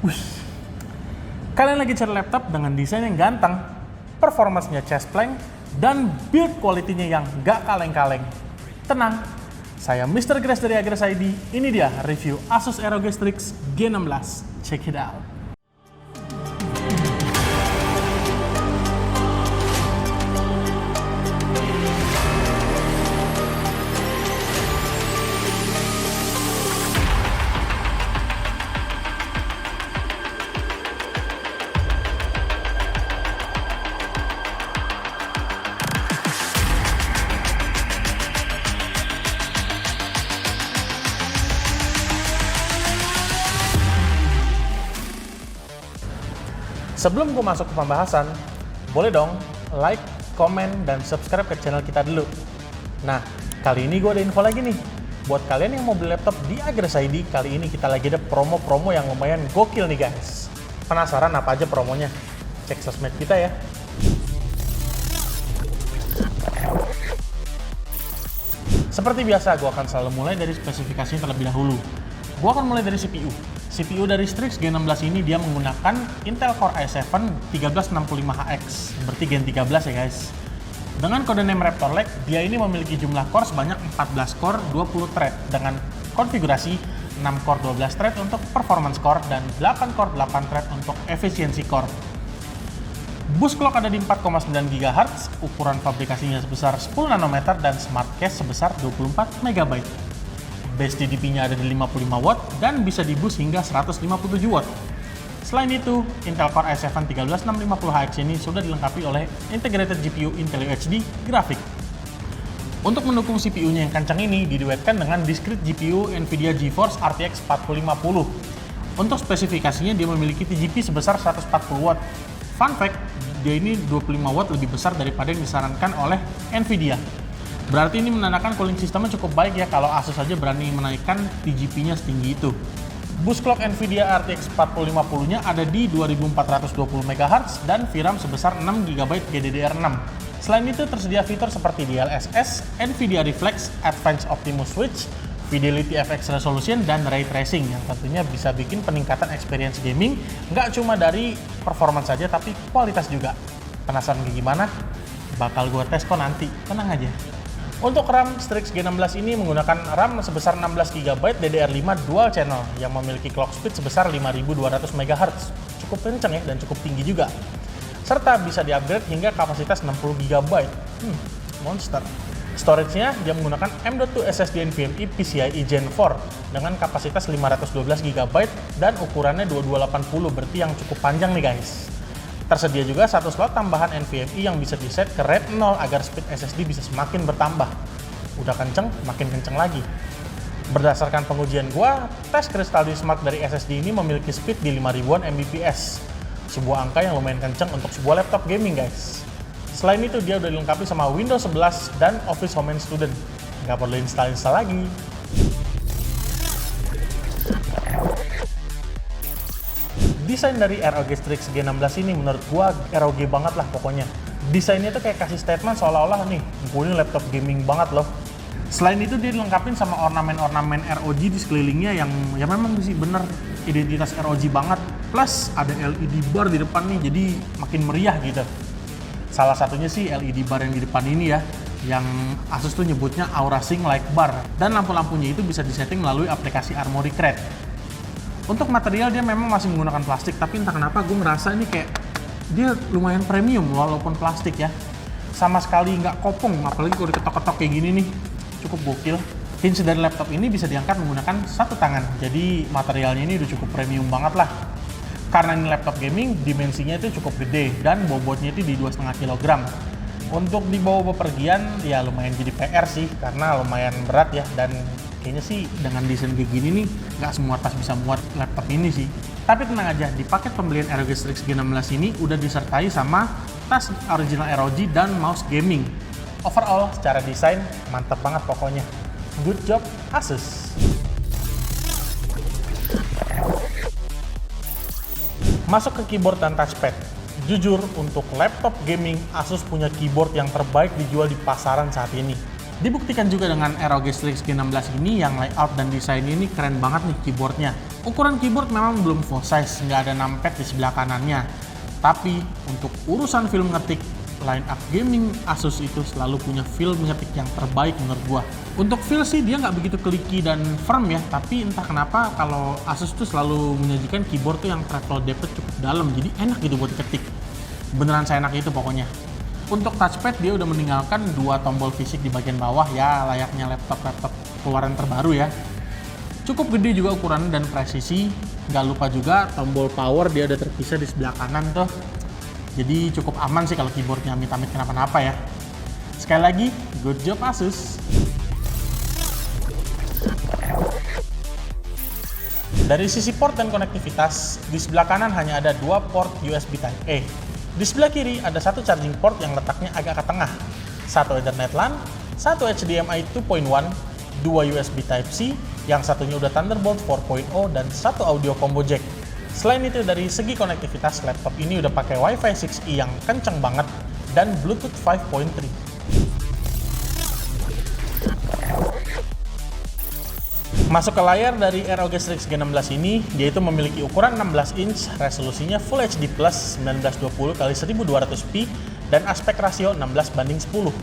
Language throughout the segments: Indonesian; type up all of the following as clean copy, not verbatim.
Wih, kalian lagi cari laptop dengan desain yang ganteng, performance-nya chest plank, dan build quality-nya yang gak kaleng-kaleng. Tenang, saya Mr. Grace dari Agres ID. Ini dia review Asus ROG Strix G16. Check it out. Sebelum gue masuk ke pembahasan, boleh dong like, komen, dan subscribe ke channel kita dulu. Nah, kali ini gue ada info lagi nih. Buat kalian yang mau beli laptop di Agres ID, kali ini kita lagi ada promo-promo yang lumayan gokil nih guys. Penasaran apa aja promonya? Cek sosmed kita ya. Seperti biasa, gue akan selalu mulai dari spesifikasinya terlebih dahulu. Gue akan mulai dari CPU. CPU dari Strix G16 ini dia menggunakan Intel Core i7 1365HX, berarti Gen 13 ya guys. Dengan kode name Raptor Lake, dia ini memiliki jumlah core sebanyak 14 core 20 thread dengan konfigurasi 6 core 12 thread untuk performance core dan 8 core 8 thread untuk efisiensi core. Boost clock ada di 4,9 GHz, ukuran fabrikasinya sebesar 10 nanometer dan smart case sebesar 24 MB. Base TDP-nya ada di 55 watt dan bisa di-boost hingga 157 watt. Selain itu, Intel Core i7 13650HX ini sudah dilengkapi oleh integrated GPU Intel UHD grafik. Untuk mendukung CPU-nya yang kencang ini, diduetkan dengan discrete GPU NVIDIA GeForce RTX 4050. Untuk spesifikasinya, dia memiliki TGP sebesar 140 watt. Fun fact, dia ini 25 watt lebih besar daripada yang disarankan oleh NVIDIA. Berarti ini menandakan cooling sistemnya cukup baik ya kalau Asus saja berani menaikkan TGP-nya setinggi itu. Boost clock NVIDIA RTX 4050-nya ada di 2420 MHz dan VRAM sebesar 6 GB GDDR6. Selain itu tersedia fitur seperti DLSS, NVIDIA Reflex, Advanced Optimus Switch, Fidelity FX Resolution, dan Ray Tracing yang tentunya bisa bikin peningkatan experience gaming nggak cuma dari performance saja tapi kualitas juga. Penasaran kayak gimana? Bakal gue tes kok nanti, tenang aja. Untuk RAM, Strix G16 ini menggunakan RAM sebesar 16 GB DDR5 dual channel yang memiliki clock speed sebesar 5200 MHz. Cukup kencang ya dan cukup tinggi juga. Serta bisa di-upgrade hingga kapasitas 60 GB. Monster. Storage-nya dia menggunakan M.2 SSD NVMe PCIe Gen 4 dengan kapasitas 512 GB dan ukurannya 2280, berarti yang cukup panjang nih guys. Tersedia juga satu slot tambahan NVMe yang bisa di-set ke RAID 0 agar speed SSD bisa semakin bertambah. Udah kenceng, makin kenceng lagi. Berdasarkan pengujian gua, tes Crystal Smart dari SSD ini memiliki speed di 5000-an Mbps. Sebuah angka yang lumayan kenceng untuk sebuah laptop gaming guys. Selain itu dia udah dilengkapi sama Windows 11 dan Office Home and Student. Nggak perlu install lagi. Desain dari ROG Strix G16 ini menurut gua ROG banget lah pokoknya. Desainnya tuh kayak kasih statement seolah-olah nih, gue ini laptop gaming banget loh. Selain itu dia dilengkapi sama ornamen-ornamen ROG di sekelilingnya yang ya memang sih bener identitas ROG banget. Plus ada LED bar di depan nih, jadi makin meriah gitu. Salah satunya sih LED bar yang di depan ini ya, yang Asus tuh nyebutnya Aura Sync Light Bar. Dan lampu-lampunya itu bisa disetting melalui aplikasi Armoury Crate. Untuk material dia memang masih menggunakan plastik, tapi entah kenapa gue ngerasa ini kayak dia lumayan premium walaupun plastik ya. Sama sekali nggak kopong, apalagi kalau diketok-ketok kayak gini nih, cukup gokil. Hinge dari laptop ini bisa diangkat menggunakan satu tangan, jadi materialnya ini udah cukup premium banget lah. Karena ini laptop gaming, dimensinya itu cukup gede dan bobotnya itu di 2,5 kg. Untuk dibawa bepergian ya lumayan jadi PR sih, karena lumayan berat ya, dan kayaknya sih dengan desain kayak gini nih nggak semua tas bisa muat laptop ini sih. Tapi tenang aja, di paket pembelian ROG Strix G16 ini udah disertai sama tas original ROG dan mouse gaming. Overall secara desain mantap banget pokoknya. Good job Asus. Masuk ke keyboard dan touchpad. Jujur, untuk laptop gaming, Asus punya keyboard yang terbaik dijual di pasaran saat ini. Dibuktikan juga dengan ROG Strix G16 ini yang layout dan desainnya ini keren banget nih keyboardnya. Ukuran keyboard memang belum full size, nggak ada numpad di sebelah kanannya. Tapi untuk urusan film ngetik, line up gaming Asus itu selalu punya feel ngetik yang terbaik menurut gua. Untuk feel sih dia nggak begitu clicky dan firm ya, tapi entah kenapa kalau Asus tuh selalu menyajikan keyboard tuh yang travel depth cukup dalam, jadi enak gitu buat diketik. Beneran seenak itu pokoknya. Untuk touchpad dia udah meninggalkan 2 tombol fisik di bagian bawah ya, layaknya laptop keluaran terbaru ya. Cukup gede juga ukurannya dan presisi. Nggak lupa juga tombol power dia udah terpisah di sebelah kanan tuh. Jadi cukup aman sih kalau keyboardnya amit-amit kenapa-napa ya. Sekali lagi, good job Asus. Dari sisi port dan konektivitas, di sebelah kanan hanya ada 2 port USB Type-A. Di sebelah kiri ada 1 charging port yang letaknya agak ke tengah. 1 Ethernet LAN, 1 HDMI 2.1, 2 USB Type-C, yang satunya udah Thunderbolt 4.0 dan 1 audio combo jack. Selain itu dari segi konektivitas, laptop ini udah pakai Wi-Fi 6E yang kenceng banget dan Bluetooth 5.3. Masuk ke layar dari ROG Strix G16 ini, dia itu memiliki ukuran 16 inch, resolusinya Full HD Plus 1920x1200p dan aspek rasio 16:10.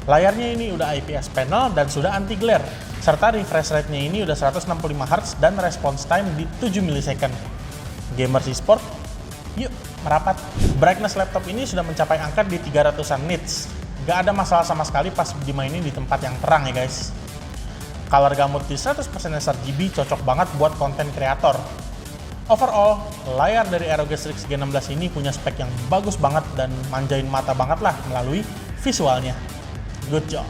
Layarnya ini udah IPS panel dan sudah anti glare, serta refresh rate-nya ini udah 165 Hz dan response time di 7 ms. Gamers e-sport, yuk merapat. Brightness laptop ini sudah mencapai angka di 300-an nits. Gak ada masalah sama sekali pas dimainin di tempat yang terang ya guys. Color gamut di 100% sRGB cocok banget buat konten kreator. Overall, layar dari ROG Strix G16 ini punya spek yang bagus banget dan manjain mata banget lah melalui visualnya. Good job!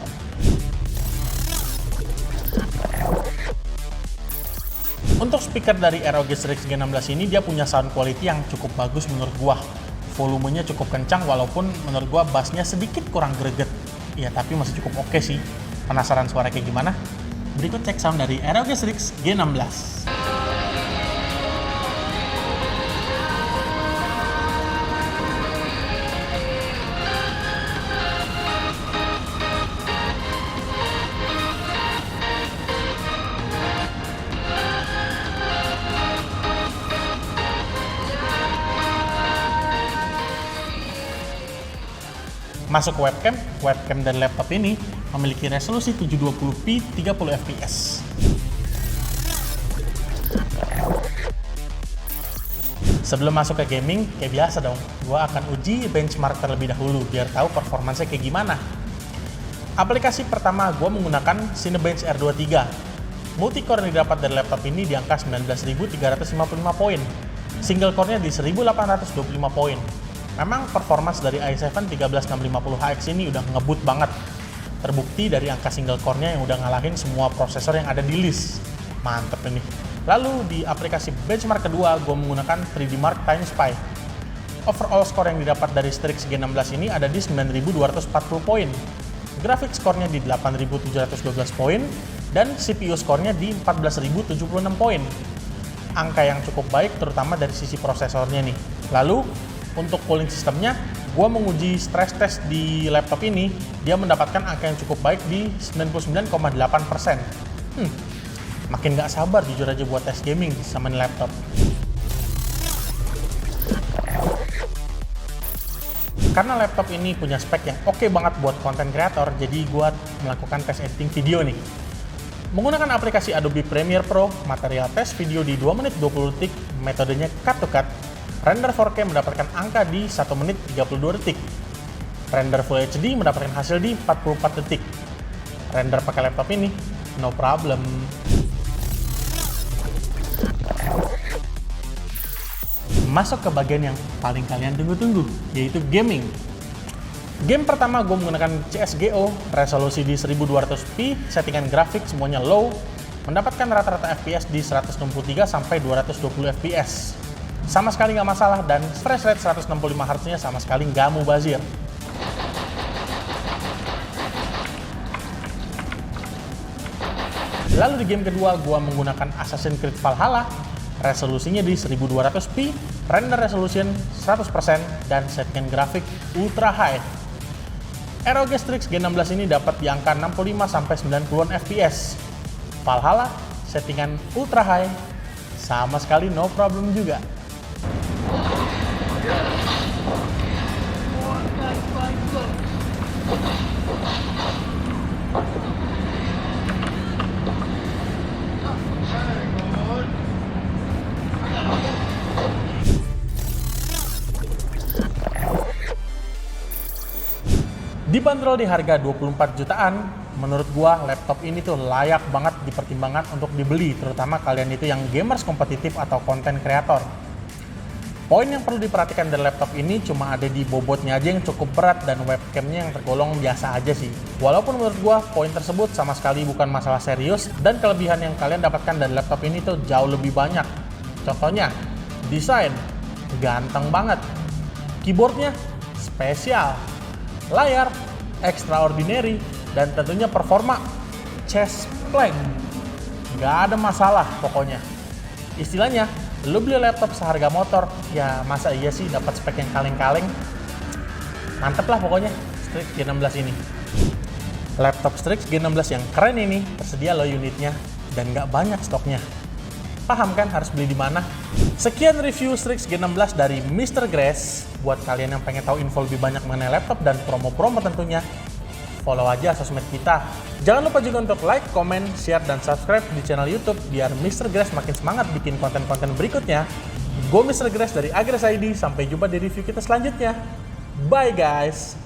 Untuk speaker dari ROG Strix G16 ini dia punya sound quality yang cukup bagus menurut gua. Volumenya cukup kencang walaupun menurut gua bassnya sedikit kurang greget. Ya tapi masih cukup oke sih. Penasaran suara kayak gimana? Berikut cek sound dari ROG Strix G16. Masuk ke webcam dari laptop ini memiliki resolusi 720p 30 fps. Sebelum masuk ke gaming, kayak biasa dong, gua akan uji benchmark terlebih dahulu biar tahu performansnya kayak gimana. Aplikasi pertama gua menggunakan Cinebench R23. Multicore yang didapat dari laptop ini di angka 19.355 poin. Single core-nya di 1.825 poin. Memang performance dari i7 13650HX ini udah ngebut banget. Terbukti dari angka single core-nya yang udah ngalahin semua prosesor yang ada di list. Mantep ini. Lalu di aplikasi benchmark kedua, gue menggunakan 3D Mark Time Spy. Overall score yang didapat dari Strix G16 ini ada di 9240 poin. Graphics score-nya di 8712 poin dan CPU score-nya di 14076 poin. Angka yang cukup baik terutama dari sisi prosesornya nih. Lalu untuk cooling sistemnya, gue menguji stress test di laptop ini, dia mendapatkan angka yang cukup baik di 99,8%. Makin gak sabar jujur aja buat tes gaming sama laptop. Karena laptop ini punya spek yang oke banget buat konten kreator, jadi gue melakukan tes editing video nih. Menggunakan aplikasi Adobe Premiere Pro, material tes video di 2 menit 20 detik, metodenya cut to cut. Render 4K mendapatkan angka di 1 menit 32 detik. Render Full HD mendapatkan hasil di 44 detik. Render pakai laptop ini, no problem. Masuk ke bagian yang paling kalian tunggu-tunggu, yaitu gaming. Game pertama gue menggunakan CSGO, resolusi di 1200p, settingan grafik semuanya low, mendapatkan rata-rata FPS di 163 sampai 220 FPS. Sama sekali nggak masalah dan refresh rate 165 Hz-nya sama sekali nggak mubazir. Lalu di game kedua, gue menggunakan Assassin's Creed Valhalla, resolusinya di 1200p, render resolution 100%, dan settingan grafik ultra high. ROG Strix G16 ini dapat di angka 65-90an fps. Valhalla, settingan ultra high, sama sekali no problem juga. Dibanderol di harga 24 jutaan, menurut gua laptop ini tuh layak banget dipertimbangkan untuk dibeli, terutama kalian itu yang gamers kompetitif atau konten kreator. Poin yang perlu diperhatikan dari laptop ini cuma ada di bobotnya aja yang cukup berat dan webcamnya yang tergolong biasa aja sih. Walaupun menurut gua poin tersebut sama sekali bukan masalah serius dan kelebihan yang kalian dapatkan dari laptop ini tuh jauh lebih banyak. Contohnya, desain ganteng banget, keyboardnya spesial, layar extraordinary, dan tentunya performa chest plank. Gak ada masalah pokoknya. Istilahnya, lu beli laptop seharga motor, ya masa iya sih dapat spek yang kaleng-kaleng? Mantep lah pokoknya Strix G16 ini. Laptop Strix G16 yang keren ini tersedia loh unitnya dan gak banyak stoknya. Paham kan harus beli di mana? Sekian review Strix G16 dari Mr. Grace. Buat kalian yang pengen tahu info lebih banyak mengenai laptop dan promo-promo tentunya, follow aja sosmed kita. Jangan lupa juga untuk like, comment, share, dan subscribe di channel YouTube biar Mr. Grace makin semangat bikin konten-konten berikutnya. Gue Mr. Grace dari Agres ID. Sampai jumpa di review kita selanjutnya. Bye guys!